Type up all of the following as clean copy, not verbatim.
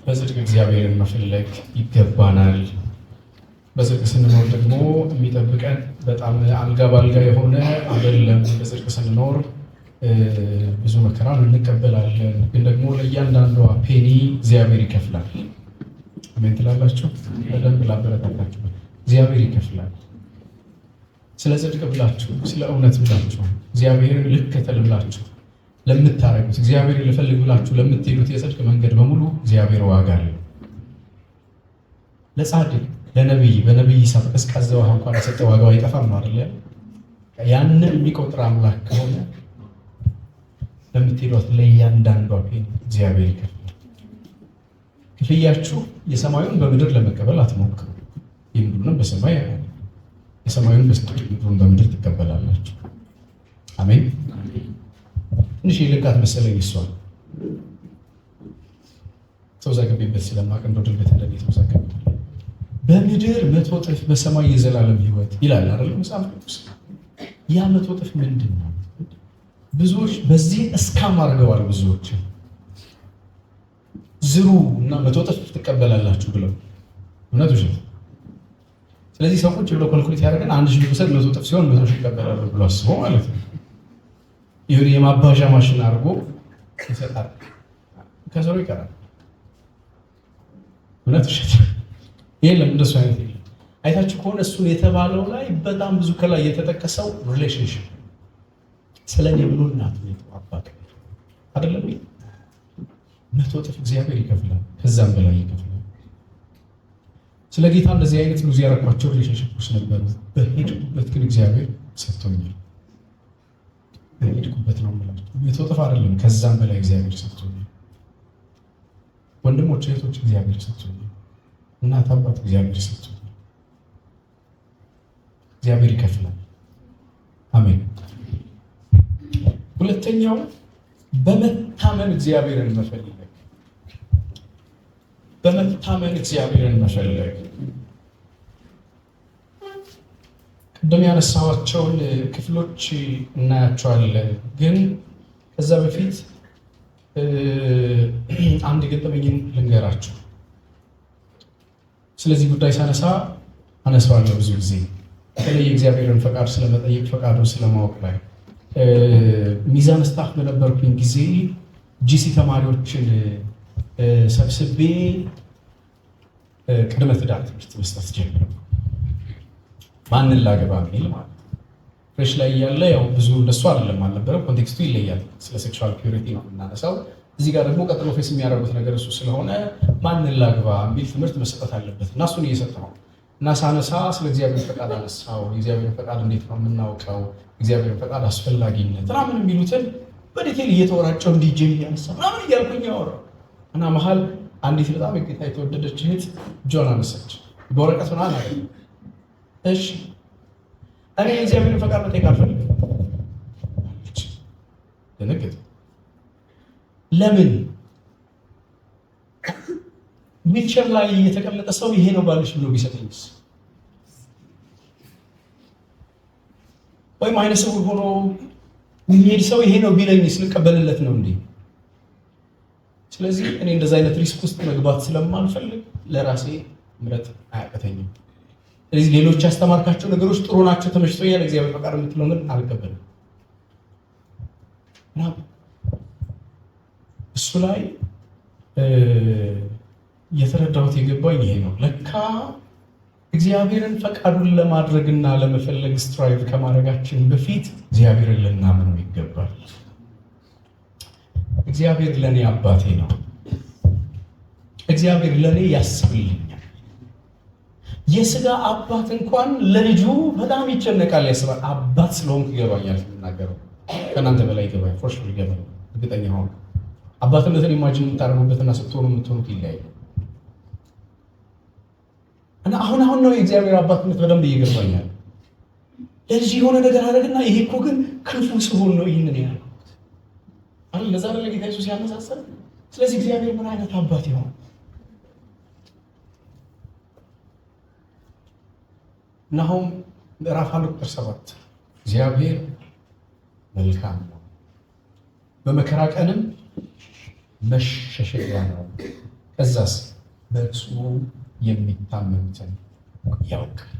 በጽድቅ እግዚአብሔርን መፈለግ ይገባናል። በጽድቅ ስንኖር ደግሞ የሚጠብቀን በጣም አልጋ ባልጋ የሆነ አይደለም። በጽድቅ ስንኖር ብዙ መከራን እንቀበላለን፣ ግን ደግሞ ለእያንዳንዷ ፔኒ እግዚአብሔር ይከፍላል። አሜን ትላላችሁ? በደንብ ላበረታታችሁ። እግዚአብሔር ይከፍላል። ስለ ጽድቅ ብላችሁ፣ ስለ እውነት ብላችሁ፣ እግዚአብሔርን ልከተል ብላችሁ ለምታረጉት፣ እግዚአብሔርን ልፈልግ ብላችሁ ለምትሄዱት የጽድቅ መንገድ በሙሉ እግዚአብሔር ዋጋ አለው። ለጻድቅ ለነቢይ በነቢይ ሂሳብ ቀዝቃዛ ውሃ እንኳን የሰጠ ዋጋው አይጠፋም ነው አይደል? ያንን የሚቆጥር አምላክ ከሆነ ለምትሄዷት ለእያንዳንዷ ፔኒ እግዚአብሔር ይከፍላል። ክፍያችሁ የሰማዩን በምድር ለመቀበል አትሞክሩ። የምድሩንም በሰማይ የሰማዩን በስጦታ ምድሩን በምድር ትቀበላላችሁ። አሜን። ትንሽ የልቃት መሰለኝ እሷን ተወዛግቤበት ስለማቅ እንደው ድንገት እንደዚህ ተወዛግቤበት። በምድር 100 እጥፍ በሰማይ የዘላለም ሕይወት ይላል አይደል መጽሐፍ ቅዱስ። ያ 100 እጥፍ ምንድን ነው? ብዙዎች በዚህ እስካም አድርገዋል። ብዙዎች ዝሩ እና 100 እጥፍ ትቀበላላችሁ ብለው እውነት ውሸት። ስለዚህ ሰዎች ብለው ኮልኩሌት ያደርገን 1000 ቢወሰድ 100 እጥፍ ሲሆን 100 ሺህ ይቀበላሉ ብሎ አስቦ ማለት ነው። ይሁን የማባዣ ማሽን አድርጎ ይሰጣል፣ ከሰሩ ይቀራል። እውነት ውሸት የለም፣ እንደሱ አይነት የለም። አይታችሁ ከሆነ እሱን የተባለው ላይ በጣም ብዙ ከላይ የተጠቀሰው ሪሌሽንሽፕ ስለኔ ብሎ እናት ነው አባት አይደለም። 100 እጥፍ እግዚአብሔር ይከፍላል፣ ከዛም በላይ ይከፍላል። ስለ ጌታ እንደዚህ አይነት ሉዝ ያረኳቸው ሪሌሽንሽፖች ነበሩ። በሄድኩበት ግን እግዚአብሔር ሰጥቶኛል። በሄድኩበት ነው የምላቸው። 100 እጥፍ አይደለም፣ ከዛም በላይ እግዚአብሔር ሰጥቶኛል። ወንድሞች እህቶች እግዚአብሔር ሰጥቶኛል። እናት አባት እግዚአብሔር ሰጥቶኛል። እግዚአብሔር ይከፍላል። አሜን። ሁለተኛው በመታመን እግዚአብሔርን መፈለግ። በመታመን እግዚአብሔርን መፈለግ ቅድም ያነሳኋቸውን ክፍሎች እናያቸዋለን። ግን ከዛ በፊት አንድ ገጠመኝን ልንገራችሁ። ስለዚህ ጉዳይ ሳነሳ አነሳዋለሁ ብዙ ጊዜ በተለይ እግዚአብሔርን ፈቃድ ስለመጠየቅ ፈቃዱን ስለማወቅ ላይ ሚዛን ስታፍ በነበርኩኝ ጊዜ ጂሲ ተማሪዎችን ሰብስቤ ቅድመ ትዳር ትምህርት መስጠት ጀመርኩ። ማንን ላገባ የሚል ማለት ነው። ፍሬሽ ላይ እያለ ያው ብዙ እንደሱ አይደለም አልነበረ፣ ኮንቴክስቱ ይለያል። ስለ ሴክሹዋል ፒዩሪቲ ነው የምናነሳው። እዚህ ጋር ደግሞ ቀጥሎ ፌስ የሚያደርጉት ነገር እሱ ስለሆነ ማንን ላግባ የሚል ትምህርት መሰጠት አለበት እና እሱን እየሰጠው እና ሳነሳ ስለ እግዚአብሔር ፈቃድ አነሳው። የእግዚአብሔር ፈቃድ እንዴት ነው የምናውቀው? እግዚአብሔር ፈቃድ አስፈላጊነት ምናምን የሚሉትን በዲቴል እየተወራጨው እንዲጄ እያነሳ ምናምን እያልኩኝ ያወራው እና መሀል አንዲት በጣም የጌታ የተወደደች እህት እጇን አነሳች። በወረቀት ምናምን አለ። እሺ እኔ የእግዚአብሔርን ፈቃድ መጠየቅ አልፈልግም አለች። ደነገጥኩ። ለምን? ዊልቸር ላይ የተቀመጠ ሰው ይሄ ነው ባልሽ ብሎ ቢሰጠኝስ? ወይም አይነ ስውር ሆኖ የሚሄድ ሰው ይሄ ነው ቢለኝስ ልቀበልለት ነው እንዴ? ስለዚህ እኔ እንደዛ አይነት ሪስክ ውስጥ መግባት ስለማልፈልግ ለራሴ ምረጥ አያቀተኝም። ስለዚህ ሌሎች ያስተማርካቸው ነገሮች ጥሩ ናቸው፣ ተመችቶኛል፣ እግዚአብሔር ፈቃድ የምትለው ግን አልቀበልም። እሱ ላይ የተረዳሁት የገባኝ ይሄ ነው። ለካ እግዚአብሔርን ፈቃዱን ለማድረግና ለመፈለግ ስትራይቭ ከማድረጋችን በፊት እግዚአብሔርን ልናምነው ይገባል። እግዚአብሔር ለእኔ አባቴ ነው። እግዚአብሔር ለእኔ ያስብልኛል። የስጋ አባት እንኳን ለልጁ በጣም ይጨነቃል፣ ያስባል። አባት ስለሆንኩ ይገባኛል። የምናገረው ከእናንተ በላይ ይገባኛል። ፎርሽ ይገባል። እርግጠኛ ሆነ አባትነትን ኢማጂን የምታደርጉበትና ስትሆኑ የምትሆኑት ይለያያል። እና አሁን ነው የእግዚአብሔር አባትነት በደንብ እየገባኛል። ለልጅ የሆነ ነገር አደረግና ይሄ እኮ ግን ክፉ ስሆን ነው ይህንን ያልኩት አይደል? ለዛ አይደል ጌታ ኢየሱስ ያነሳሳል። ስለዚህ እግዚአብሔር ምን አይነት አባት ይሆን? ናሆም ምዕራፍ 1:7 እግዚአብሔር መልካም ነው፣ በመከራ ቀንም መሸሸጊያ ነው። ከዛስ በእርሱ የሚታመኑትን ያውቃል።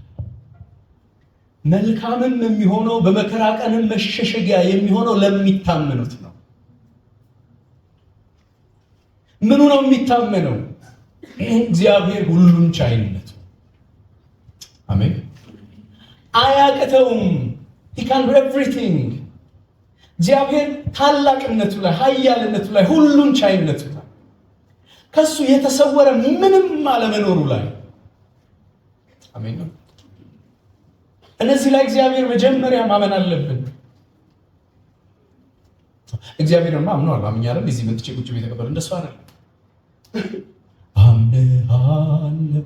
መልካምም የሚሆነው በመከራ ቀንም መሸሸጊያ የሚሆነው ለሚታመኑት ነው። ምኑ ነው የሚታመነው? እግዚአብሔር ሁሉን ቻይነቱ። አሜን። አያቅተውም። he can do everything። እግዚአብሔር ታላቅነቱ ላይ፣ ኃያልነቱ ላይ፣ ሁሉን ቻይነቱ ላይ፣ ከሱ የተሰወረ ምንም አለመኖሩ ላይ አሜን ነው። እነዚህ ላይ እግዚአብሔር መጀመሪያ ማመን አለብን። እግዚአብሔርማ አምኗል። አምኛለሁ እዚህ መጥቼ ቁጭ ቤት ተቀበል እንደሱ አይደለም። አምነሃለሁ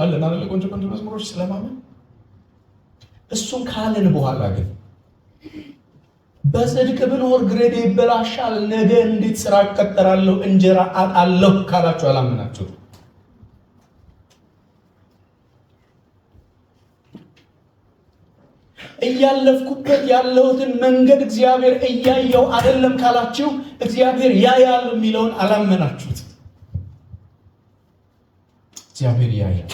አለን አይደለ? ቆንጆ ቆንጆ መዝሙሮች ስለማመን እሱን ካለን በኋላ ግን በጽድቅ ብኖር ግሬዴ ይበላሻል፣ ነገ እንዴት ስራ እቀጠራለሁ፣ እንጀራ አጣለሁ ካላችሁ አላመናችሁ። እያለፍኩበት ያለሁትን መንገድ እግዚአብሔር እያየው አይደለም ካላችሁ እግዚአብሔር ያያል የሚለውን አላመናችሁት። እግዚአብሔር ያያል።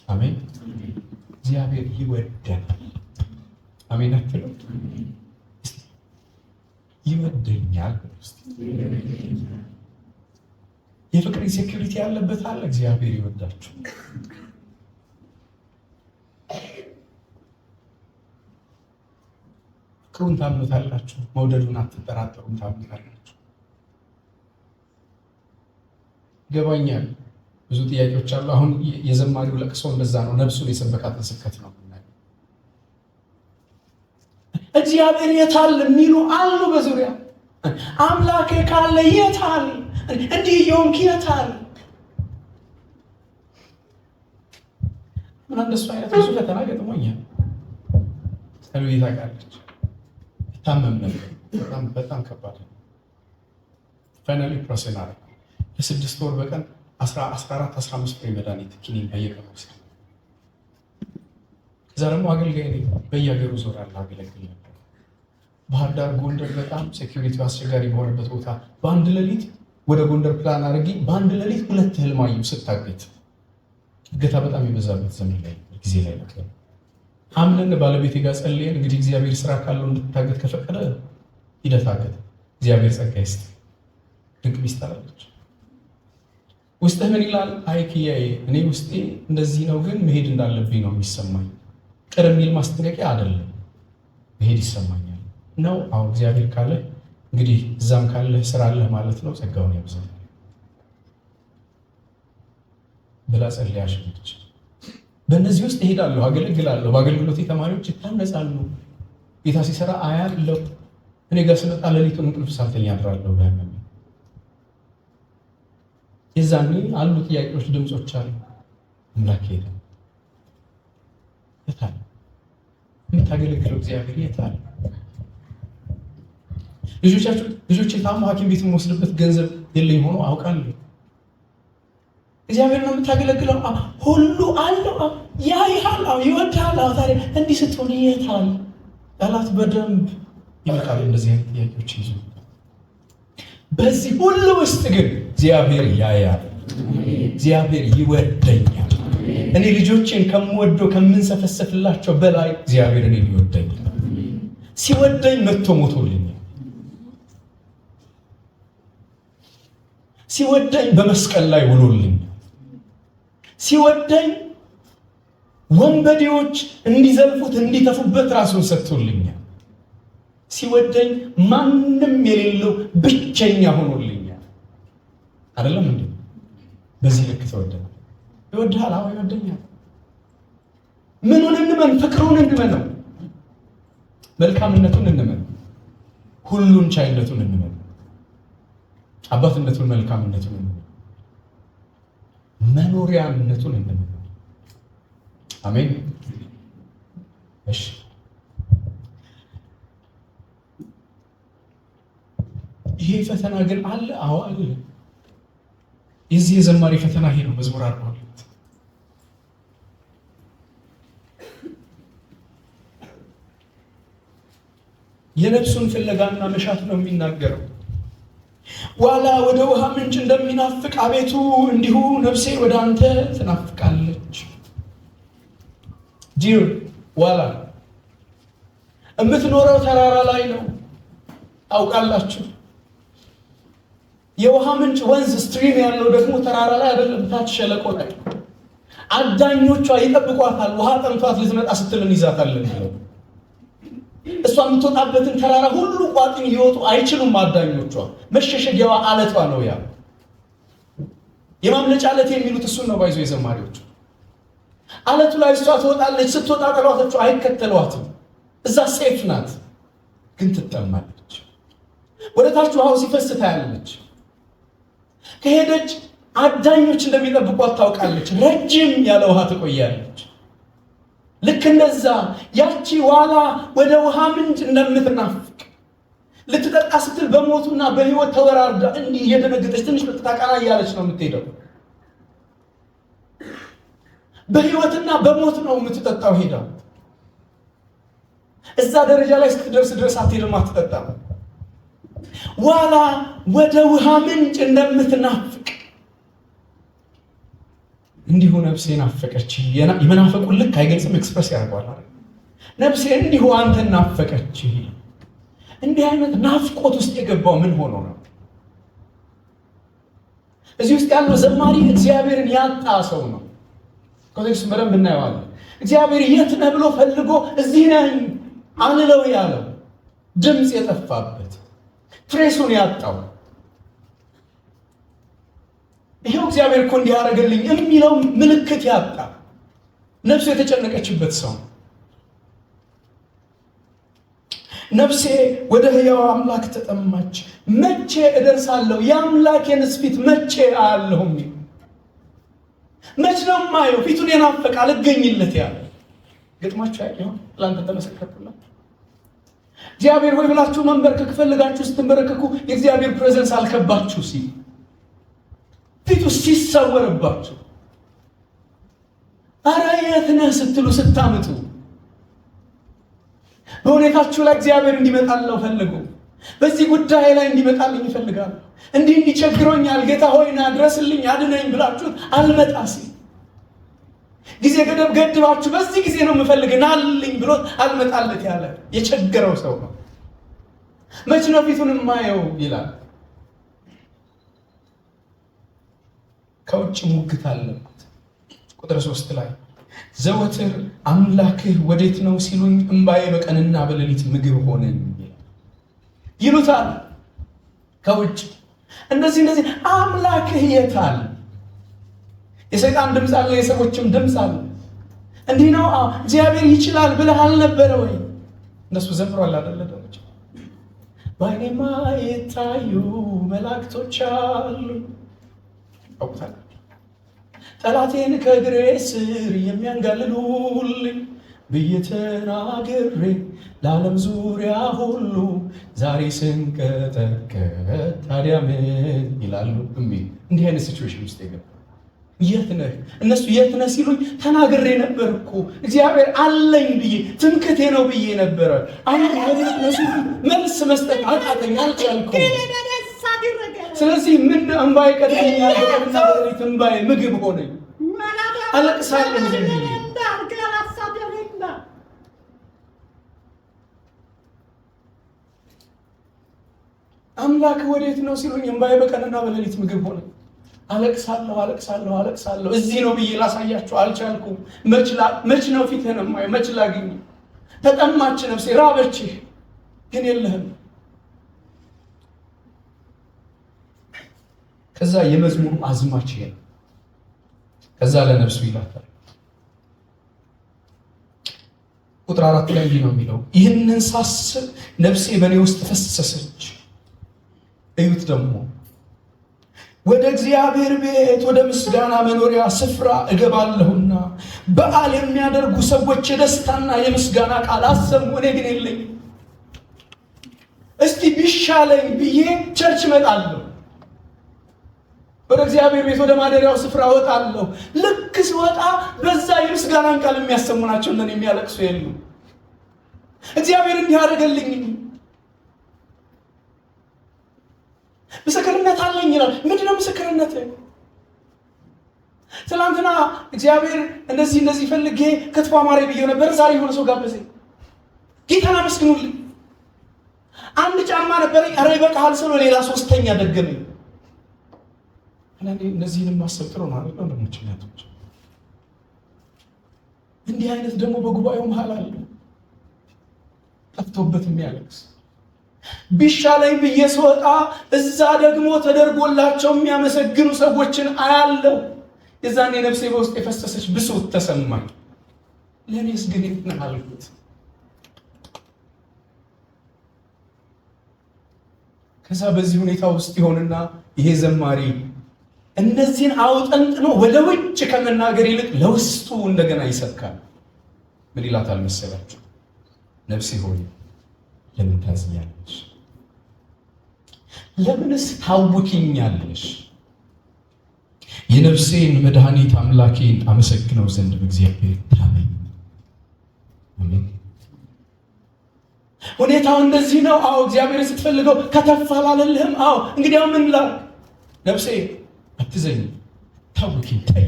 አሜን። እግዚአብሔር ይወደናል። አሜን አትሉ? ይወደኛል። የፍቅር ሴኩሪቲ ያለበት አለ። እግዚአብሔር ይወዳችሁ። ፍቅሩን ታምኑታላችሁ። መውደዱን አትጠራጠሩም። ታምኑታላችሁ። ይገባኛል። ብዙ ጥያቄዎች አሉ። አሁን የዘማሪው ለቅሶ እንደዛ ነው። ነፍሱን የሰበካትን ስብከት ነው። እግዚአብሔር የታል የሚሉ አሉ በዙሪያ። አምላኬ ካለ የታል? እንዲህ የሆንክ የታል? ምን እንደሱ አይነት ብዙ ፈተና ገጥሞኛል። ሰሉይ ታውቃለች። ታመም ነበር። በጣም ከባድ ነው። ፋይናሊ ፕሮሰስ አለ። ለ6 ወር በቀን 14-15 ፍሬ መድኃኒት ኪኒን በየቀኑ ወስድ። ከዛ ደግሞ አገልጋይ ነኝ። በየሀገሩ ዞራለሁ፣ አገለግል ነበር። ባህር ዳር፣ ጎንደር በጣም ሴኩሪቲ አስቸጋሪ በሆነበት ቦታ በአንድ ሌሊት ወደ ጎንደር ፕላን አድርጌ በአንድ ሌሊት 2 ህልም አየሁ ስታገት። እገታ በጣም የበዛበት ዘመን ላይ ጊዜ ላይ ነበር። አምነን ባለቤቴ ጋር ጸልየን እንግዲህ እግዚአብሔር ስራ ካለው እንድትታገት ከፈቀደ ሂደት አገት። እግዚአብሔር ጸጋ ይስጥ። ድንቅ ሚስት አለች። ውስጥህ ምን ይላል? አይ ኪያዬ፣ እኔ ውስጤ እንደዚህ ነው፣ ግን መሄድ እንዳለብኝ ነው የሚሰማኝ። ቅር የሚል ማስጠንቀቂያ አይደለም፣ መሄድ ይሰማኛል ነው። አሁን እግዚአብሔር ካለ እንግዲህ እዛም ካለ ስራ አለህ ማለት ነው። ጸጋውን ያብዛል ብላ ጸልያሽ ነች። በእነዚህ ውስጥ እሄዳለሁ፣ አገለግላለሁ። በአገልግሎቴ ተማሪዎች ይታነጻሉ። ጌታ ሲሰራ አያለሁ። እኔ ጋር ስመጣ ሌሊቱን እንቅልፍ ሳልተኛ አድራለሁ። በህመም የዛኔ አሉ ጥያቄዎች፣ ድምፆች አሉ። አምላክ ሄደ የታል? የምታገለግለው እግዚአብሔር የታል? ልጆች የታሙ ሐኪም ቤት የምወስድበት ገንዘብ የለኝ ሆኖ አውቃለሁ። እግዚአብሔር ነው የምታገለግለው። ሁሉ አለው። ያይሃል፣ ይወድሃል። ታዲያ እንዲህ ስትሆን የታል? ጠላት በደንብ ይመጣል እንደዚህ አይነት ጥያቄዎች ይዞ። በዚህ ሁሉ ውስጥ ግን እግዚአብሔር ያያል። እግዚአብሔር ይወደኛል። እኔ ልጆቼን ከምወደው ከምንሰፈሰፍላቸው በላይ እግዚአብሔር እኔን ይወደኛል። ሲወደኝ መጥቶ ሞቶልኛል። ሲወደኝ በመስቀል ላይ ውሎልኛል። ሲወደኝ ወንበዴዎች እንዲዘልፉት እንዲተፉበት ራሱን ሰጥቶልኛል። ሲወደኝ ማንም የሌለው ብቸኛ ሆኖልኛል። አይደለም እንዴ? በዚህ ልክ ተወደናል። ይወድሃል? አዎ ይወደኛል። ምኑን እንመን? ፍቅሩን እንመነው፣ መልካምነቱን እንመን፣ ሁሉን ቻይነቱን እንመን፣ አባትነቱን፣ መልካምነቱን እንመን፣ መኖሪያነቱን እንመን። አሜን። እሺ ይሄ ፈተና ግን አለ። አዎ አለ። የዚህ የዘማሪ ፈተና ይሄ ነው። መዝሙር 42 የነፍሱን ፍለጋና መሻት ነው የሚናገረው። ዋላ ወደ ውሃ ምንጭ እንደሚናፍቅ አቤቱ እንዲሁ ነፍሴ ወደ አንተ ትናፍቃለች። ዲር ዋላ የምትኖረው ተራራ ላይ ነው። ታውቃላችሁ፣ የውሃ ምንጭ ወንዝ ስትሪም ያለው ደግሞ ተራራ ላይ አይደለም፣ ታች ሸለቆ ላይ። አዳኞቿ ይጠብቋታል። ውሃ ጠምቷት ልትመጣ ስትል እንይዛታለን ብለው እሷ የምትወጣበትን ተራራ ሁሉ ቋጥኝ ሊወጡ አይችሉም አዳኞቿ። መሸሸጊያዋ አለቷ ነው። ያ የማምለጫ አለት የሚሉት እሱን ነው። ባይዞ የዘማሪዎቹ አለቱ ላይ እሷ ትወጣለች። ስትወጣ ጠሏቶቿ አይከተሏትም። እዛ ሴፍ ናት። ግን ትጠማለች። ወደ ታች ውሃው ሲፈስ ታያለች። ከሄደች አዳኞች እንደሚጠብቋት ታውቃለች። ረጅም ያለ ውሃ ትቆያለች። ልክ እንደዛ ያቺ ዋላ ወደ ውሃ ምንጭ እንደምትናፍቅ ልትጠጣ ስትል በሞቱና በሕይወት ተወራርዳ እንዲህ እየደነገጠች ትንሽ ልትታቀና እያለች ነው የምትሄደው። በሕይወትና በሞት ነው የምትጠጣው። ሄዳ እዛ ደረጃ ላይ ስትደርስ ድረስ አትሄድም፣ አትጠጣም። ዋላ ወደ ውሃ ምንጭ እንደምትናፍቅ እንዲሁ ነፍሴ ናፈቀች። የመናፈቁን ልክ አይገልጽም፣ ኤክስፕረስ ያደርገዋል። ነፍሴ እንዲሁ አንተ ናፈቀች። እንዲህ አይነት ናፍቆት ውስጥ የገባው ምን ሆኖ ነው? እዚህ ውስጥ ያለው ዘማሪ እግዚአብሔርን ያጣ ሰው ነው። ኮንቴክስቱን በደንብ እናየዋለን። እግዚአብሔር የት ነህ ብሎ ፈልጎ እዚህ ነኝ አንለው ያለው ድምፅ የጠፋበት ትሬሱን ያጣው ይሄው እግዚአብሔር እኮ እንዲያደርግልኝ የሚለው ምልክት ያጣ ነፍሱ የተጨነቀችበት ሰው። ነፍሴ ወደ ሕያው አምላክ ተጠማች፣ መቼ እደርሳለሁ? የአምላኬንስ ፊት መቼ አያለሁም? መች ነው ማየው? ፊቱን የናፈቀ አልገኝለት ያለ ግጥማችሁ አይሆን ላንተ ተመሰከርኩላችሁ። እግዚአብሔር ሆይ ብላችሁ መንበርከክ ፈልጋችሁ ስትንበረከኩ የእግዚአብሔር ፕሬዘንስ አልከባችሁ ሲል ፊቱ ሲሰወርባችሁ አረ የት ነህ ስትሉ ስታምጡ በሁኔታችሁ ላይ እግዚአብሔር እንዲመጣለው ፈልጉ። በዚህ ጉዳይ ላይ እንዲመጣልኝ ይፈልጋል። እንዲህ እንዲቸግሮኛል ጌታ ሆይ ና ድረስልኝ አድነኝ ብላችሁ አልመጣ ሲል ጊዜ ገደብ ገድባችሁ በዚህ ጊዜ ነው የምፈልግ ናልኝ ብሎ አልመጣለት ያለ የቸገረው ሰው ነው። መች ነው ፊቱን የማየው ይላል። ከውጭ ሙግት አለበት። ቁጥር 3 ላይ ዘወትር አምላክህ ወዴት ነው ሲሉኝ እንባዬ በቀንና በሌሊት ምግብ ሆነኝ ይሉታል። ከውጭ እንደዚህ አምላክህ የታል? የሰይጣን ድምፅ አለ፣ የሰዎችም ድምፅ አለ። እንዲህ ነው እግዚአብሔር ይችላል ብለህ አልነበረ ወይ? እነሱ ዘምሯል አይደለ? ደረጃ በዓይኔማ የታዩ መላእክቶች አሉ ጠላቴን ከእግሬ ስር የሚያንጋልሉልኝ ብዬ ተናግሬ ለዓለም ዙሪያ ሁሉ ዛሬ ስንቀጠቀጥ ታዲያ ምን ይላሉ? እንዲህ አይነት ሲቹዌሽን ውስጥ የገባ የት ነህ? እነሱ የት ነህ ሲሉኝ ተናግሬ ነበር እኮ እግዚአብሔር አለኝ ብዬ ትምክቴ ነው ብዬ ነበረ። አሁን እነሱ መልስ መስጠት አቃተኝ፣ አልቻልኩም። ስለዚህ ምን እንባዬ ቀድሞኛል፣ በቀንና በሌሊት እንባዬ ምግብ ሆነኝ፣ አለቅሳለሁ ብዬ አምላክ ወዴት ነው ሲሉኝ እንባዬ በቀንና በሌሊት ምግብ ሆነኝ። አለቅሳለሁ። እዚህ ነው ብዬ ላሳያችሁ አልቻልኩም። መች ነው ፊትህን የማየው? መች ላግኝ? ተጠማች ነፍሴ፣ ራበችህ፣ ግን የለህም። ከዛ የመዝሙሩ አዝማች ይሄ ነው። ከዛ ለነፍሱ ይላታል። ቁጥር 4 ላይ እንዲህ ነው የሚለው፣ ይህንን ሳስብ ነፍሴ በእኔ ውስጥ ፈሰሰች። እዩት ደግሞ ወደ እግዚአብሔር ቤት ወደ ምስጋና መኖሪያ ስፍራ እገባለሁና በዓል የሚያደርጉ ሰዎች የደስታና የምስጋና ቃል አሰሙ፣ እኔ ግን የለኝም። እስቲ ቢሻለኝ ብዬ ቸርች እመጣለሁ፣ ወደ እግዚአብሔር ቤት ወደ ማደሪያው ስፍራ እወጣለሁ። ልክ ስወጣ በዛ የምስጋናን ቃል የሚያሰሙ ናቸው፣ እነን የሚያለቅሱ የሉ። እግዚአብሔር እንዲህ አደረገልኝ። ምስክርነት አለኝ ይላል። ምንድነው ምስክርነት? ትናንትና እግዚአብሔር እንደዚህ ፈልጌ ክትፎ አማረኝ ብዬ ነበር፣ ዛሬ የሆነ ሰው ጋበዘኝ። ጌታን አመስግኑልኝ። አንድ ጫማ ነበረኝ፣ ኧረ ይበቃሃል ስሎ ሌላ ሶስተኛ ደገመኝ። እነዚህንም ማሰብ ጥሩ ነው አይደል? ወንድሞች እንዲህ አይነት ደግሞ በጉባኤው መሃል አለ፣ ጠፍቶበት የሚያለቅስ ቢሻለኝ ብዬ ስወጣ እዛ ደግሞ ተደርጎላቸው የሚያመሰግኑ ሰዎችን አያለው። የዛኔ ነፍሴ በውስጥ የፈሰሰች ብሶት ተሰማኝ። ለእኔስ ግን የት ነህ አልኩት። ከዛ በዚህ ሁኔታ ውስጥ ይሆንና ይሄ ዘማሪ እነዚህን አውጠንጥኖ ወደ ውጭ ከመናገር ይልቅ ለውስጡ እንደገና ይሰብካል። ምን ይላታል መሰላችሁ? ነፍሴ ሆይ ለምን ታዝኛለሽ? ለምንስ ታውኪኛለሽ? የነፍሴን መድኃኒት አምላኬን አመሰግነው ዘንድ በእግዚአብሔር ታመኝ። አሜን። ሁኔታው እንደዚህ ነው። አዎ እግዚአብሔር ስትፈልገው ከተፍ አላለልህም። አዎ እንግዲያው ምን ላድርግ? ነፍሴ አትዘኝ፣ ታውኪኝ፣ ተይ፣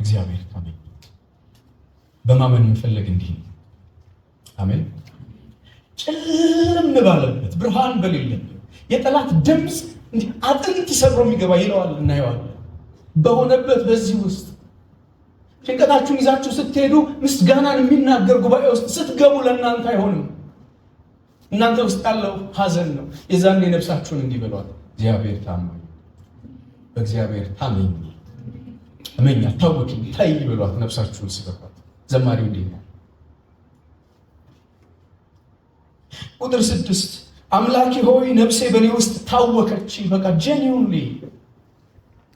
እግዚአብሔር ታመኝ። በማመን የምፈልግ እንዲህ ነው። አሜን። ጭልም ባለበት ብርሃን በሌለበት የጠላት ድምፅ እንዲህ አጥንት ሰብሮ የሚገባ ይለዋል፣ እናየዋለን። በሆነበት በዚህ ውስጥ ጭንቀታችሁን ይዛችሁ ስትሄዱ ምስጋናን የሚናገር ጉባኤ ውስጥ ስትገቡ ለእናንተ አይሆንም። እናንተ ውስጥ ያለው ሐዘን ነው። የዛኔ ነፍሳችሁን እንዲህ በሏት፣ እግዚአብሔር ታማኝ፣ በእግዚአብሔር ታመኝ፣ እመኛ፣ ታወቂኝ፣ ታይ በሏት። ነፍሳችሁን ስበኳት። ዘማሪው እንዲህ ነው። ቁጥር 6 አምላኬ ሆይ ነፍሴ በእኔ ውስጥ ታወከች። በቃ ጄኒውንሊ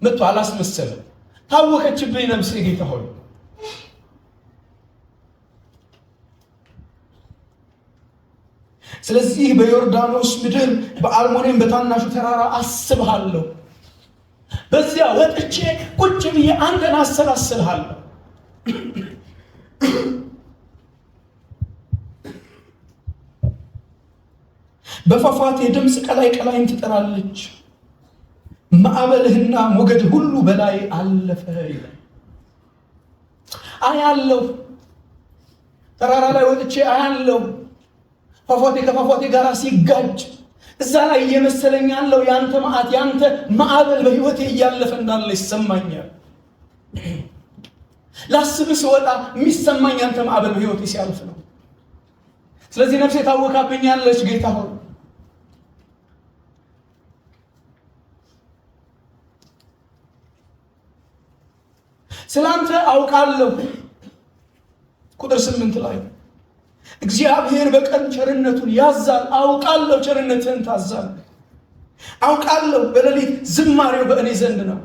መጥቶ አላስመሰለም። ታወከችብኝ ነፍሴ ጌታ ሆይ። ስለዚህ በዮርዳኖስ ምድር በአልሞኔም በታናሹ ተራራ አስብሃለሁ። በዚያ ወጥቼ ቁጭ ብዬ አንተን አሰላስልሃለሁ። በፏፏቴ ድምፅ ቀላይ ቀላይን ትጠራለች። ማዕበልህና ሞገድ ሁሉ በላይ አለፈ ይላል። አያለሁ፣ ተራራ ላይ ወጥቼ አያለሁ። ፏፏቴ ከፏፏቴ ጋር ሲጋጭ እዛ ላይ እየመሰለኝ ያለው ያንተ መዓት፣ ያንተ ማዕበል በህይወቴ እያለፈ እንዳለ ይሰማኛል። ላስብህ ስወጣ የሚሰማኝ ያንተ ማዕበል በህይወቴ ሲያልፍ ነው። ስለዚህ ነፍሴ ታወካብኛለች ጌታ ሆይ። ስላንተ አውቃለሁ። ቁጥር 8 ላይ እግዚአብሔር በቀን ቸርነቱን ያዛል። አውቃለሁ ቸርነትህን ታዛል። አውቃለሁ በሌሊት ዝማሬው በእኔ ዘንድ ነው።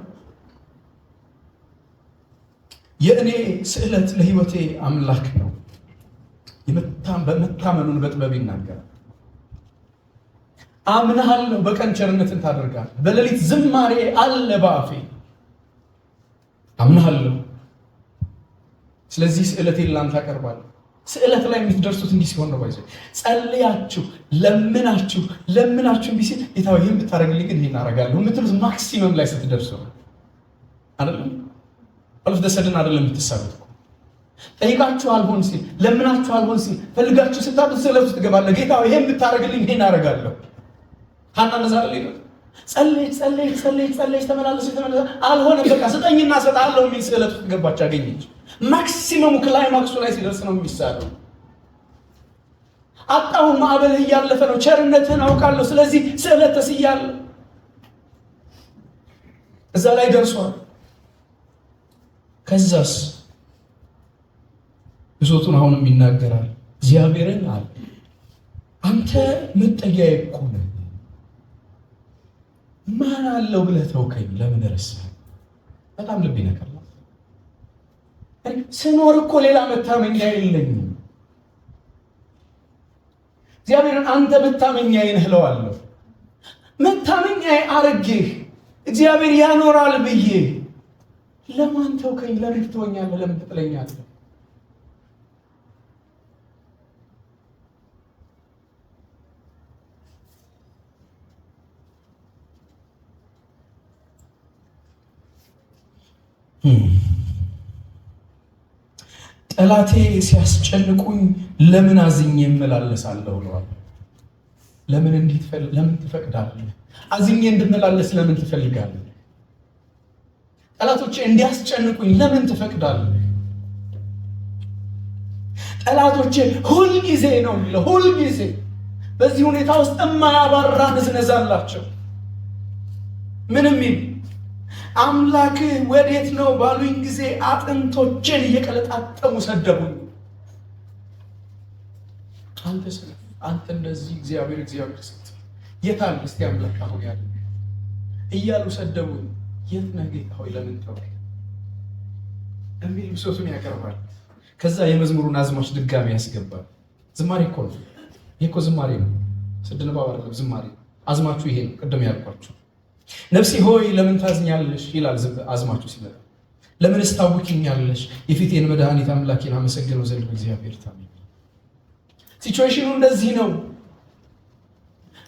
የእኔ ስዕለት ለህይወቴ አምላክ ነው። በመታመኑን በጥበብ ይናገራል። አምናለሁ በቀን ቸርነትን ታደርጋለህ። በሌሊት ዝማሬ አለ በአፌ። አምናለሁ። ስለዚህ ስዕለቴን ላንተ አቀርባለሁ። ስዕለት ላይ የምትደርሱት እንዲህ ሲሆን ነው። ባይዘ ጸልያችሁ ለምናችሁ እንዲህ ሲል ጌታ ሆይ ይህን ብታደርግልኝ ግን ይህን አደርጋለሁ የምትሉት ማክሲመም ላይ ስትደርሱ አይደለም። አልፍ ደሰድን አይደለም የምትሳሉት። ጠይቃችሁ አልሆን ሲል፣ ለምናችሁ አልሆን ሲል፣ ፈልጋችሁ ስታጡ ስዕለት ውስጥ ትገባለህ። ጌታ ሆይ ይህን ብታደርግልኝ ይህን አደርጋለሁ። ሐና እንደዛ አይደል? ጸለየች ተመላለሰች አልሆነም። በቃ ስጠኝና እሰጥሃለሁ የሚል ስዕለት ውስጥ ገባች፣ አገኘች። ማክሲመሙ ክላይማክሱ ላይ ሲደርስ ነው የሚሳለው። አጣሁ፣ ማዕበልህ እያለፈ ነው፣ ቸርነትህን አውቃለሁ፣ ስለዚህ ስዕለት ተስያለሁ። እዛ ላይ ደርሷል። ከዛስ ብሶቱን አሁንም ይናገራል። እግዚአብሔርን አለ አንተ መጠጊያዬ እኮ ነህ፣ ማን አለው ብለህ ተውከኝ፣ ለምን ረሳህ? በጣም ልብ ይነካል። ስኖር እኮ ሌላ መታመኛ የለኝም። እግዚአብሔርን አንተ መታመኛዬ ነህ እለዋለሁ። መታመኛዬ አረጌህ እግዚአብሔር ያኖራል ብዬ ለማን ተውከኝ? ለምን ትተወኛለህ? ለምን ትጥለኛለህ? ጠላቴ ሲያስጨንቁኝ ለምን አዝኜ እመላለሳለሁ ብለዋል። ለምን ትፈቅዳለህ? አዝኜ እንድመላለስ ለምን ትፈልጋለህ? ጠላቶቼ እንዲያስጨንቁኝ ለምን ትፈቅዳለህ? ጠላቶቼ ሁልጊዜ ነው የሚለው፣ ሁልጊዜ በዚህ ሁኔታ ውስጥ የማያባራ ንዝነዛ አላቸው። ምንም አምላክ ወዴት ነው ባሉኝ ጊዜ አጥንቶችን እየቀለጣጠሙ ሰደቡኝ። አንተ እንደዚህ እግዚአብሔር ስትል የት አለ እስቲ አምላክ አሁን ያለ እያሉ ሰደቡኝ። የት ነህ ጌታ ሆይ ለምን ተውከኝ የሚል ብሶቱን ያቀርባል። ከዛ የመዝሙሩን አዝማች ድጋሚ ያስገባል። ዝማሬ እኮ ነው፣ ይሄ እኮ ዝማሬ ነው። ስድ ንባብ አይደለም ዝማሬ። አዝማቹ ይሄ ነው ቅድም ያልኳችሁ። ነፍሴ ሆይ ለምን ታዝኛለሽ ይላል አዝማቹ ሲመጣ። ለምን እስታውኪኛለሽ? የፊቴን መድኃኒት አምላኬን አመሰግነው ዘንድ በእግዚአብሔር ታመኝ። ሲቹዌሽኑ እንደዚህ ነው።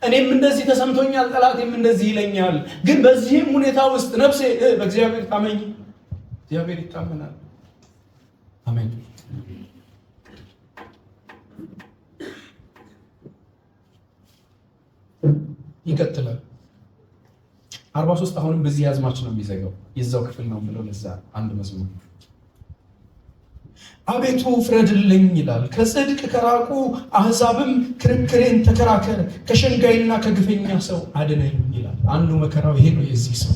እኔም እንደዚህ ተሰምቶኛል፣ ጠላቴም እንደዚህ ይለኛል። ግን በዚህም ሁኔታ ውስጥ ነፍሴ በእግዚአብሔር ታመኝ። እግዚአብሔር ይታመናል። አሜን። ይቀጥላል 43 አሁንም በዚህ አዝማች ነው የሚዘጋው። የዛው ክፍል ነው ብለው ለዛ አንድ መዝሙር አቤቱ ፍረድልኝ ይላል። ከጽድቅ ከራቁ አሕዛብም ክርክሬን ተከራከር፣ ከሸንጋይና ከግፈኛ ሰው አድነኝ ይላል። አንዱ መከራው ይሄ ነው። የዚህ ሰው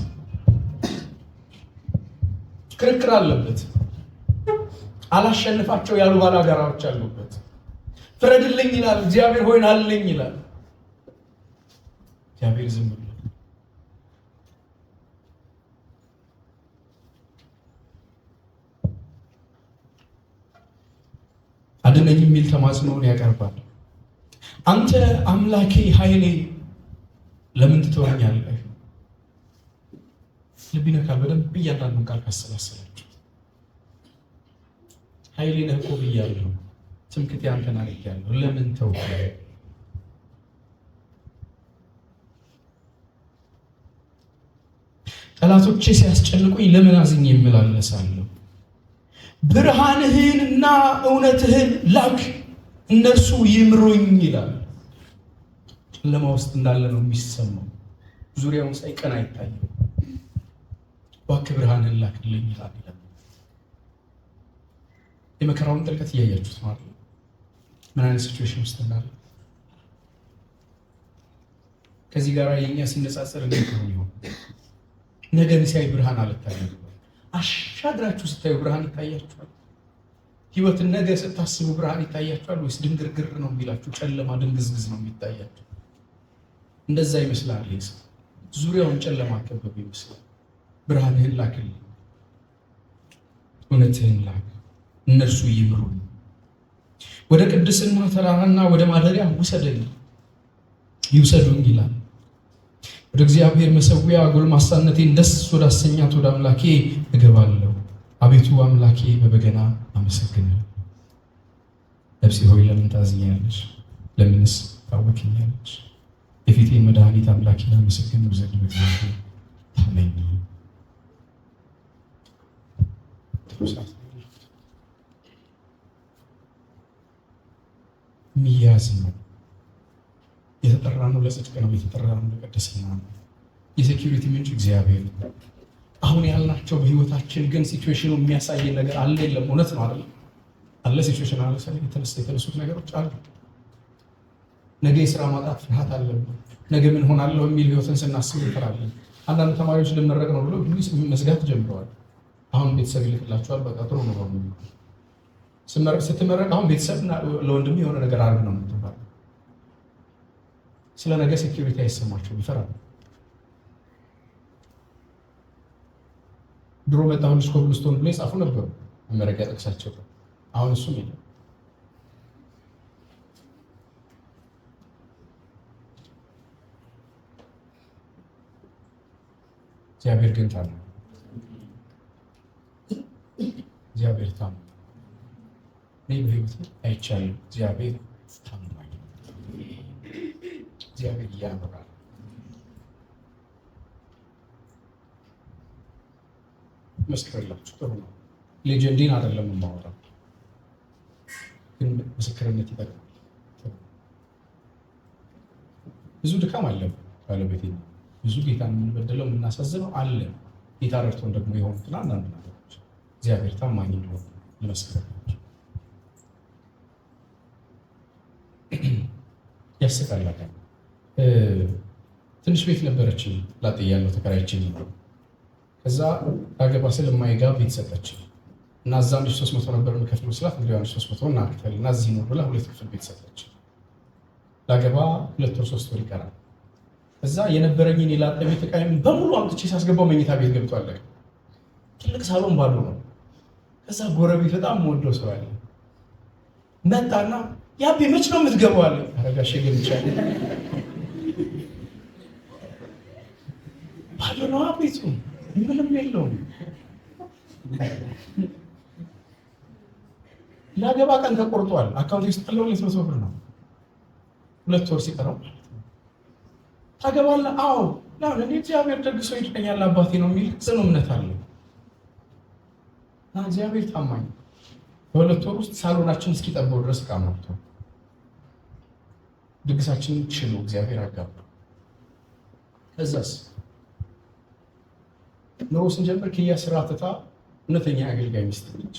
ክርክር አለበት። አላሸንፋቸው ያሉ ባላጋራዎች አሉበት። ፍረድልኝ ይላል። እግዚአብሔር ሆይ ናልኝ ይላል። እግዚአብሔር ዝም ብሎ አድነኝ የሚል ተማጽኖውን ያቀርባል። አንተ አምላኬ ኃይሌ ለምን ትተወኛለህ? ልብ ይነካል። በደንብ እያንዳንዱን ቃል ካሰላሰላችሁ ኃይሌ ነህ እኮ ብያለሁ፣ ትምክህቴ አንተን አድርጌያለሁ፣ ለምን ተውከኝ? ጠላቶቼ ሲያስጨንቁኝ ለምን አዝኜ እመላለሳለሁ? ብርሃንህንና እውነትህን ላክ፣ እነርሱ ይምሩኝ ይላል። ጨለማ ውስጥ እንዳለ ነው የሚሰማው። ዙሪያውን ሳይቀን አይታየው። እባክህ ብርሃንህን ላክልኝ ይላል። የመከራውን ጥልቀት እያያችሁት ማለት ነው። ምን አይነት ሲቹዌሽን ውስጥ እንዳለ ከዚህ ጋር የኛ ሲነጻጸር እንዴት ነው ይሆን? ነገን ሲያይ ብርሃን አልታየም። አሻግራችሁ ስታዩ ብርሃን ይታያችኋል? ህይወትን ነገ ስታስቡ ብርሃን ይታያችኋል ወይስ ድንግርግር ነው የሚላችሁ? ጨለማ ድንግዝግዝ ነው የሚታያችሁ? እንደዛ ይመስላል። ይሄ ዙሪያውን ጨለማ ከበብ ይመስላል። ብርሃንህን ላክልኝ፣ እውነትህን ላክ፣ እነርሱ ይምሩኝ፣ ወደ ቅድስና ተራራና ወደ ማደሪያ ይውሰዱኝ ይላል። ወደ እግዚአብሔር መሠዊያ ጎልማሳነቴን ደስ ወዳሰኛት ወደ አምላኬ እገባለሁ። አቤቱ አምላኬ በበገና አመሰግናለሁ። ነፍሴ ሆይ ለምን ታዝኛለሽ? ለምንስ ታወኪኛለሽ? የፊቴን መድኃኒት አምላኬን አመሰግነው ዘንድ በእግዚአብሔር ታመኝ። ሚያዝ ነው። የተጠራ ነው ለጽድቅ ነው። የተጠራ ነው ለቅድስና ነው። የሴኪሪቲ ምንጭ እግዚአብሔር ነው። አሁን ያልናቸው በህይወታችን ግን ሲቹዌሽኑ የሚያሳየን ነገር አለ የለም? እውነት ነው አይደል? አለ ሲቹዌሽን አለ። የተነሱት ነገሮች አሉ። ነገ የስራ ማጣት ፍርሃት አለብን። ነገ ምን ሆናለሁ የሚል ህይወትን ስናስብ እንፈራለን። አንዳንድ ተማሪዎች ልመረቅ ነው ብለው መስጋት ጀምረዋል። አሁን ቤተሰብ ይልክላቸዋል። በቃ ጥሩ ነው ስትመረቅ አሁን ቤተሰብ ለወንድም የሆነ ነገር አድርግ ነው የምትባለው። ስለ ነገ ሴኪሪቲ አይሰማቸውም፣ ይፈራሉ። ድሮ መጣሁን ኮብልስቶን ብሎ ጻፉ ነበሩ መመረቂያ ጥቅሳቸው። አሁን እሱም የለም። እግዚአብሔር ግን ታማኝ፣ እግዚአብሔር ታማኝ። እኔ በህይወት አይቻለሁ። እግዚአብሔር ታማኝ፣ እግዚአብሔር ያኖራል። 43 መስክርላችሁ ጥሩ ነው። ሌጀንዲን አይደለም የማወራው፣ ግን ምስክርነት ይጠቅማል። ብዙ ድካም አለብን ባለቤቴ፣ ብዙ ጌታን የምንበድለው የምናሳዝነው አለ። ጌታ ረድቶን ደግሞ የሆኑትን አንዳንድ ነገሮች እግዚአብሔር ታማኝ እንደሆነ ልመስክርላችሁ። ያስቃል። ትንሽ ቤት ነበረችኝ ላጤ ያለው ተከራይችን ነው። ከዛ ላገባ ስል የማይጋ ቤት ሰጠችኝ እና እዛ 1300 ነበር የምከፍለው ስላት እንግዲህ 1300 እና ክፈል እና እዚህ ነው ብላ 2 ክፍል ቤት ሰጠችኝ። ላገባ 2 ወር 3 ወር ይቀራል። እዛ የነበረኝን የላጤ ቤት ዕቃዬን በሙሉ አምጥቼ ሳስገባው መኝታ ቤት ገብቷል። ትልቅ ሳሎን ባዶ ነው። ከዛ ጎረቤት በጣም የምወደው ሰው አለ መጣና ያቤ መች ነው የምትገባው አለ። አረጋሽ ገብቻለሁ። ባዶ ነው ቤቱ፣ ምንም የለውም። ላገባ ቀን ተቆርጧል። አካውንት ውስጥ ያለው 200 ብር ነው። 2 ወር ሲቀረው ታገባለህ? አዎ። ለምን? እኔ እግዚአብሔር ደግሶ ይድነኛል አባቴ ነው የሚል ጽኑ እምነት አለ እና እግዚአብሔር ታማኝ። በ2 ወር ውስጥ ሳሎናችን እስኪጠበው ድረስ ዕቃ ሞልቶ ድግሳችንን ችሎ እግዚአብሔር አጋባ። ከዛስ ኑሮ ስንጀምር ክያ ስራ ትታ እውነተኛ አገልጋይ ሚስት ነች።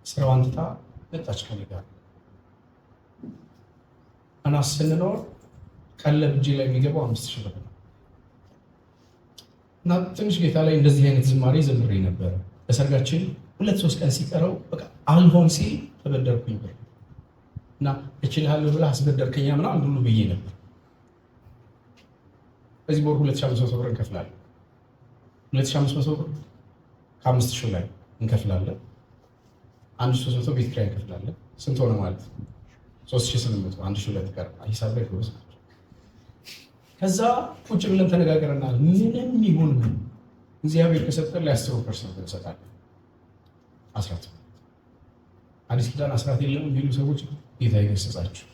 ስራዋን ትታ መጣች ከኔ ጋር እና ስንኖር ቀለብ እጄ ላይ የሚገባው 5000 ብር ነው እና ትንሽ ጌታ ላይ እንደዚህ አይነት ዝማሬ ዘምሬ ነበረ። በሰርጋችን 2-3 ቀን ሲቀረው በቃ አልሆን ሲል ተበደርኩኝ ብር እና እችላለሁ ብለህ አስበደርከኛ ምናምን ሁሉ ብዬ ነበር። በዚህ በወር 2500 ብር እንከፍላለን። 2500 ብር ከ5000 ላይ እንከፍላለን። 1300 ቤት ኪራይ እንከፍላለን። ስንት ሆነ ማለት ነው? 3800 1200 ቀር ሂሳብ ላይ ጎበዝ ናቸው። ከዛ ቁጭ ብለን ተነጋግረናል። ምንም ይሁን ምን እግዚአብሔር ከሰጠን ላይ 10% እንሰጣለን። አስራት አዲስ ኪዳን አስራት የለም የሚሉ ሰዎች ጌታ ይገስጻችሁ።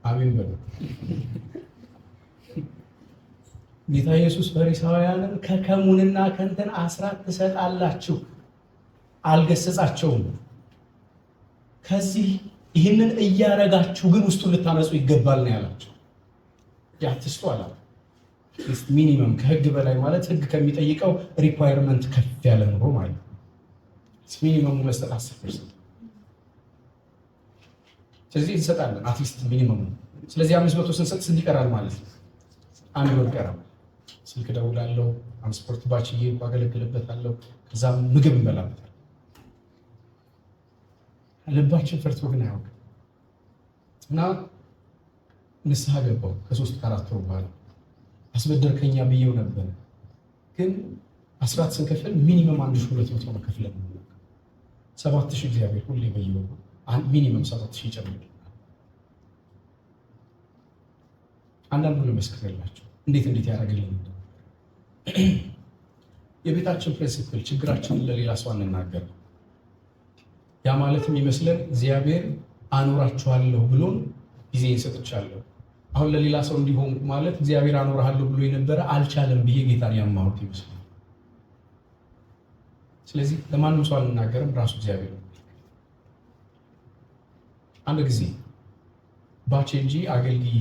አሜን በሉ። ጌታ ኢየሱስ ፈሪሳውያንን ከከሙንና ከእንትን አስራት ትሰጣላችሁ አልገሰጻቸውም። ከዚህ ይህንን እያረጋችሁ ግን ውስጡን ልታነጹ ይገባል ነው ያላቸው። ያትስቱ አላ ሚኒመም ከህግ በላይ ማለት ህግ ከሚጠይቀው ሪኳየርመንት ከፍ ያለ ኑሮ ማለት ነው። ሚኒመሙ መስጠት 10%። ስለዚህ እንሰጣለን አትሊስት ሚኒመሙ። ስለዚህ 500 ስንሰጥ ስንት ይቀራል ማለት ነው? 1 ወር ይቀራል። ስልክ ደውላለሁ፣ ትራንስፖርት ባችዬ ባገለግልበታለሁ፣ ከዛ ምግብ እንበላበታለን። ልባችን ፈርቶ ግን አያውቅም እና ንስሐ ገባው። ከ3-4 ወር በኋላ አስበደርከኛ ብዬው ነበር፣ ግን አስራት ስንከፍል ሚኒመም 1200 ነው ከፍለን 7000 እግዚአብሔር ሁሌ በየወሩ ሚኒመም 7000 ይጨምራል። አንዳንዱ ለመስክርላቸው እንዴት ያደርግልን። የቤታችን ፕሪንሲፕል ችግራችንን ለሌላ ሰው አንናገር። ያ ማለት የሚመስለን እግዚአብሔር አኖራችኋለሁ ብሎን ጊዜ ሰጥቻለሁ፣ አሁን ለሌላ ሰው እንዲሆን ማለት እግዚአብሔር አኖርሃለሁ ብሎ የነበረ አልቻለም ብዬ ጌታን ያማሁት ይመስላል። ስለዚህ ለማንም ሰው አልናገርም፣ ራሱ እግዚአብሔር ነው። አንድ ጊዜ ባቼንጂ አገልግዬ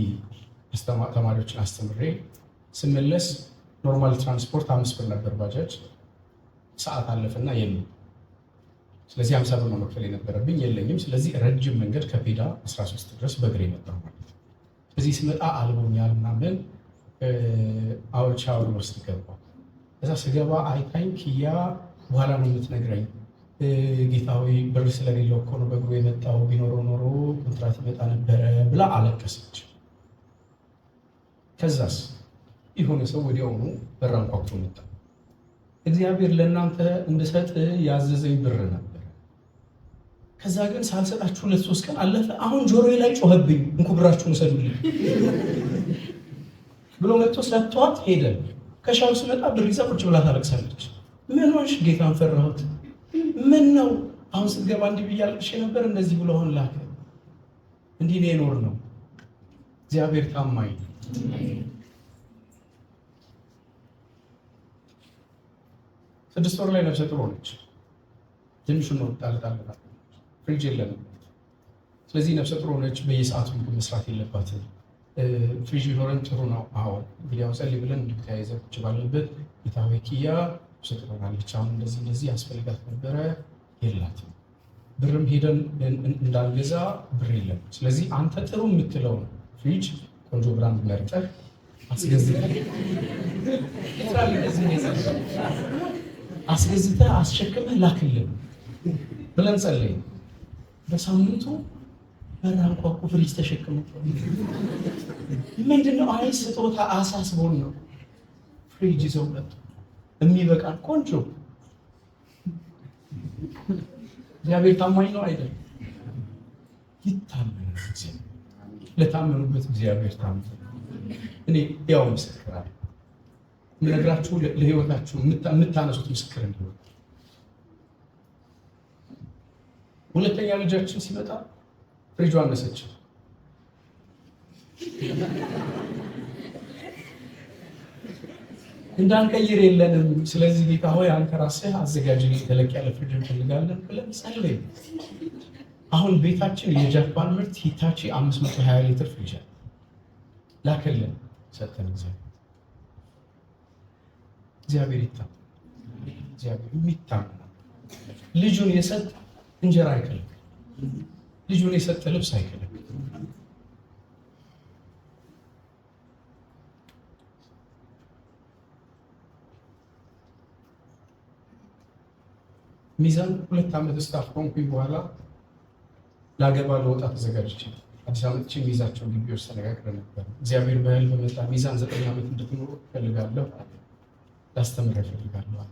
ተማሪዎችን አስተምሬ ስመለስ ኖርማል ትራንስፖርት 5 ብር ነበር ባጃጅ። ሰዓት አለፈና የለም። ስለዚህ 50 ብር ነው መክፈል የነበረብኝ፣ የለኝም። ስለዚህ ረጅም መንገድ ከፔዳ 13 ድረስ በእግሬ መጣሁ ማለት ነው። እዚህ ስመጣ አልቦኛል ምናምን ሻወር ውስጥ ገባሁ። እዛ ስገባ አይታኝ ኪያ በኋላ ነው የምትነግረኝ፣ ጌታዊ ብር ስለሌለው እኮ ነው በእግሩ የመጣው፣ ቢኖረው ኖሮ ኮንትራት ይመጣ ነበረ ብላ አለቀሰች። ከዛስ የሆነ ሰው ወዲያውኑ በር አንኳኩቶ መጣ። እግዚአብሔር ለእናንተ እንድሰጥ ያዘዘኝ ብር ነበር፣ ከዛ ግን ሳልሰጣችሁ 2-3 ቀን አለፈ። አሁን ጆሮዬ ላይ ጮኸብኝ፣ እንኩ ብራችሁን ውሰዱልኝ ብሎ መጥቶ ሰጥቷት ሄደ። ከሻው ስመጣ ብር ይዛ ቁጭ ብላ ታለቅሳለች። ምን ሆንሽ? ጌታን ፈራሁት። ምን ነው? አሁን ስትገባ እንዲህ ብያለቅሽ ነበር፣ እንደዚህ ብሎ አሁን ላከ። እንዲህ ነው የኖር ነው። እግዚአብሔር ታማኝ ነው። 6 ወር ላይ ነፍሰ ጡር ሆነች። ትንሹን ነው ጣልጣል ፍሪጅ የለንም። ስለዚህ ነፍሰ ጡር ሆነች። በየሰዓቱ መስራት የለባትም። ፍሪጅ ቢኖረን ጥሩ ነው። አዎ እንግዲህ ያው ጸልይ ብለን እንድታያይዘ ቁጭ ባለበት ጌታዊ ኪያ ነፍሰ ጡር ሆናለች። አሁን እንደዚህ ያስፈልጋት ነበረ፣ የላትም። ብርም ሄደን እንዳልገዛ ብር የለም። ስለዚህ አንተ ጥሩ የምትለው ፍሪጅ ቆንጆ ብራንድ መርጠህ አስገዝተህ አስሸክመህ ላክልን ብለን ጸለይን። በሳምንቱ በር አንኳኩ፣ ፍሪጅ ተሸክመው። ምንድነው? አይ ስጦታ አሳስቦን ነው። ፍሪጅ ይዘው መጡ። የሚበቃን ቆንጆ። እግዚአብሔር ታማኝ ነው አይደል? ይታመናል። ለታመኑበት እግዚአብሔር ታማኝ። እኔ ያው ምስክር አለ የምነግራችሁ ለህይወታችሁ የምታነሱት ምስክር እንዲሆን። ሁለተኛ ልጃችን ሲመጣ ፍሪጇ አነሰች። እንዳንቀይር የለንም። ስለዚህ ጌታ ሆይ አንተ ራስህ አዘጋጅልኝ፣ ተለቅ ያለ ፍሪጅ እንፈልጋለን ብለን ጸለይን። አሁን ቤታችን የጃፓን ምርት ሂታቺ 520 ሊትር ፍሪጅ ላከልን፣ ሰጠን። እግዚአብሔር ይታመናል። እግዚአብሔር ይታመናል። ልጁን የሰጠ እንጀራ አይከለክልም። ልጁን የሰጠ ልብስ አይከለክልም። ሚዛን 2 ዓመት ስታፍ ከሆንኩኝ በኋላ ላገባ ለወጣ ተዘጋጅቼ አዲስ ዓመት ሚዛቸው ግቢዎች ተነጋግረን ነበር። እግዚአብሔር በህልም በመጣ ሚዛን 9 ዓመት እንድትኖር እፈልጋለሁ፣ ላስተምር እፈልጋለሁ።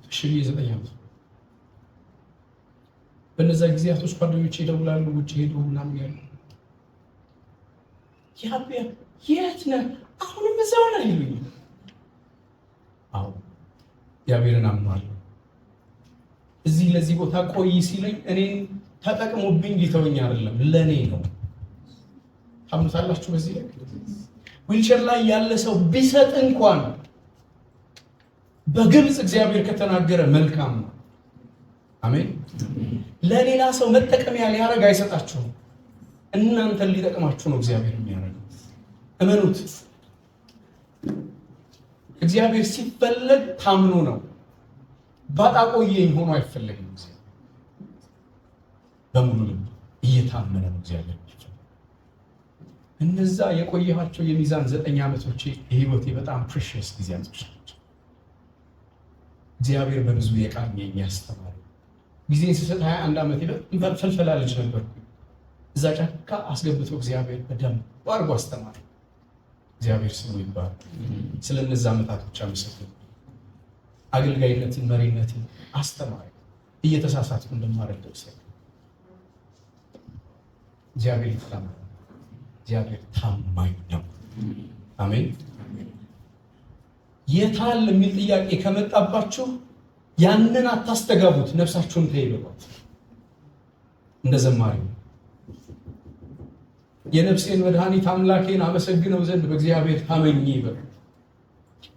እሺ 9 ዓመት። በነዛ ጊዜያቶች ጓደኞቼ ይደውላሉ፣ ውጭ ሄዱ ምናምን ያሉ። ያቢያ የት ነህ? አሁንም እዛው ነህ ይሉኝ። አዎ እግዚአብሔርን አምናለሁ። እዚህ ለዚህ ቦታ ቆይ ሲለኝ እኔን ተጠቅሞብኝ ሊተወኝ አይደለም፣ ለኔ ነው። ታምኑታላችሁ? በዚህ ላይ ዊልቸር ላይ ያለ ሰው ቢሰጥ እንኳን በግልጽ እግዚአብሔር ከተናገረ መልካም ነው። አሜን። ለሌላ ሰው መጠቀሚያ ሊያረግ አይሰጣችሁም። እናንተን ሊጠቅማችሁ ነው እግዚአብሔር የሚያደርገው። እመኑት። እግዚአብሔር ሲፈለግ ታምኖ ነው። ባጣቆየኝ ሆኖ አይፈለግም። በሙሉ ልብ እየታመነ ነው እግዚአብሔር። እነዛ የቆየኋቸው የሚዛን 9 ዓመቶቼ የህይወቴ በጣም ፕሪሺየስ ጊዜያቶች ናቸው። እግዚአብሔር በብዙ የቃኘኝ ያስተማረ ጊዜን ስሰጥ 21 ዓመት ፈልፈላ ልጅ ነበርኩ። እዛ ጫካ አስገብቶ እግዚአብሔር በደንብ አድርጎ አስተማረ። እግዚአብሔር ስሙ ይባላል። ስለነዛ ዓመታቶች አመሰግናለሁ። አገልጋይነትን፣ መሪነትን አስተማረ። እየተሳሳትኩ እንደማረግ ደርሰኝ። እግዚአብሔር ይታመናል። እግዚአብሔር ታማኝ ነው። አሜን። የታል የሚል ጥያቄ ከመጣባችሁ ያንን አታስተጋቡት፣ ነፍሳችሁን ተይበሏት። እንደ ዘማሪ የነፍሴን መድኃኒት አምላኬን አመሰግነው ዘንድ በእግዚአብሔር ታመኚ ይበሉ።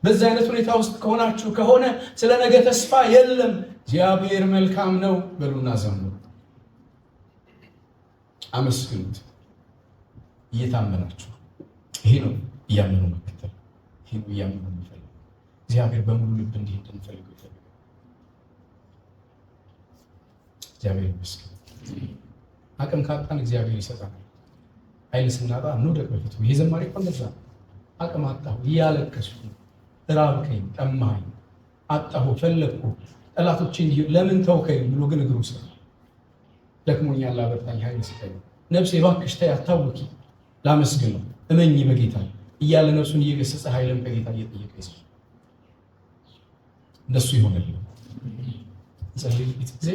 በዚህ አይነት ሁኔታ ውስጥ ከሆናችሁ ከሆነ ስለ ነገ ተስፋ የለም፣ እግዚአብሔር መልካም ነው በሉና ዘምሩ። አመስግኑት እየታመናችሁ። ይሄ ነው እያመኑ መከተል። ይሄ ነው እያመኑ መፈለግ። እግዚአብሔር በሙሉ ልብ እንዲሄድ እንፈልገው። እግዚአብሔር ይመስገን። አቅም ካጣን እግዚአብሔር ይሰጣል። ኃይል ስናጣ እንውደቅ በፊቱ። ይሄ ዘማሪ እኮ እንደዛ አቅም አጣሁ እያለቀስኩ፣ ራብከኝ፣ ጠማኸኝ፣ አጣሁ፣ ፈለግኩ፣ ጠላቶቼ እንዲሁ ለምን ተውከኝ ብሎ ግን እግሩ ስር ደክሞኛል፣ አበርታኝ፣ ኃይል ስጠኝ፣ ነፍሴ እባክሽ ተይ አታውኪ፣ ላመስግነው፣ እመኚ በጌታ እያለ ነፍሱን እየገሰጸ ኃይልን ከጌታ እየጠየቀ ይሰጥ። እንደሱ ይሆንልን። እንጸልይ ጊዜ